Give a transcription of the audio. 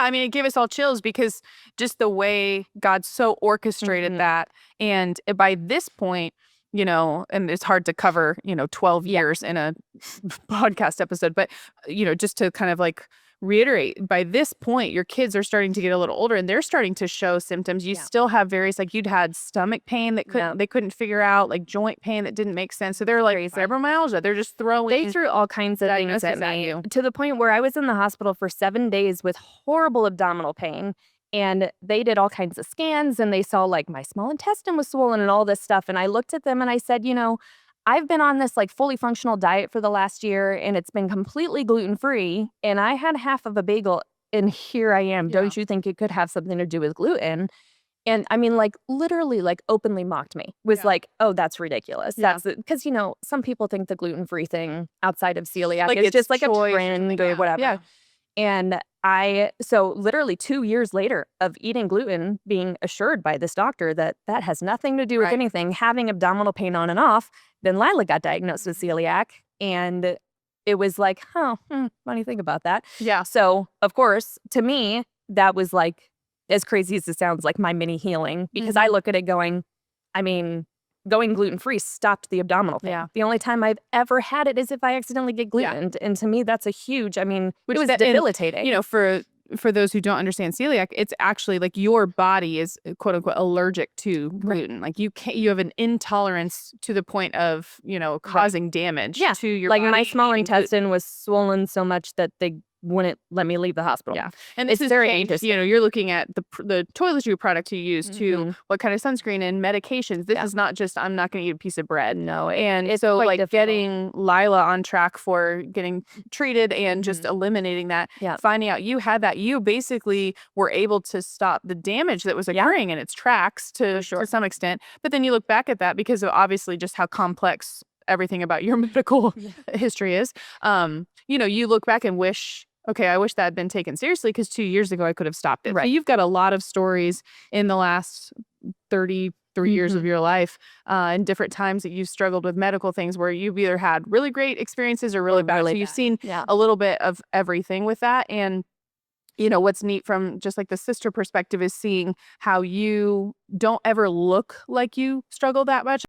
I mean, it gave us all chills because just the way God so orchestrated that. And by this point, and it's hard to cover, 12 years in a podcast episode, but, just to kind of like reiterate, by this point, your kids are starting to get a little older and they're starting to show symptoms. You still have various, like you'd had stomach pain that they couldn't figure out, like joint pain that didn't make sense. So they're like fibromyalgia. They're just They threw all kinds of things at me to the point where I was in the hospital for 7 days with horrible abdominal pain. And they did all kinds of scans and they saw like my small intestine was swollen and all this stuff. And I looked at them and I said, I've been on this like fully functional diet for the last year and it's been completely gluten-free. And I had half of a bagel and here I am. Yeah. Don't you think it could have something to do with gluten? And I mean, like literally like openly mocked me, was like, oh, that's ridiculous. That's because, some people think the gluten-free thing outside of celiac is just like a trend or whatever. Yeah. And so literally 2 years later of eating gluten, being assured by this doctor that that has nothing to do with anything, having abdominal pain on and off, then Lila got diagnosed with celiac. And it was like, funny thing about that. Yeah. So, of course, to me, that was like, as crazy as it sounds, like my mini healing. Because I look at it going, I mean, going gluten-free stopped the abdominal pain. Yeah. The only time I've ever had it is if I accidentally get gluten. Yeah. And to me, that's a huge, it was debilitating. For those who don't understand celiac, it's actually like your body is quote unquote allergic to gluten. Like you have an intolerance to the point of, causing damage to your body. Like my small intestine was swollen so much that they wouldn't let me leave the hospital. Yeah. And this is very interesting. You're looking at the toiletry product you use to what kind of sunscreen and medications. This is not just, I'm not going to eat a piece of bread. No. And so like difficult. Getting Lila on track for getting treated and just eliminating that, finding out you had that, you basically were able to stop the damage that was occurring in its tracks to some extent. But then you look back at that because of obviously just how complex everything about your medical history is. You look back and wish, okay, I wish that had been taken seriously because 2 years ago I could have stopped it. Right. So you've got a lot of stories in the last 33 years of your life and different times that you've struggled with medical things where you've either had really great experiences or really bad. So you've seen a little bit of everything with that. And what's neat from just like the sister perspective is seeing how you don't ever look like you struggle that much.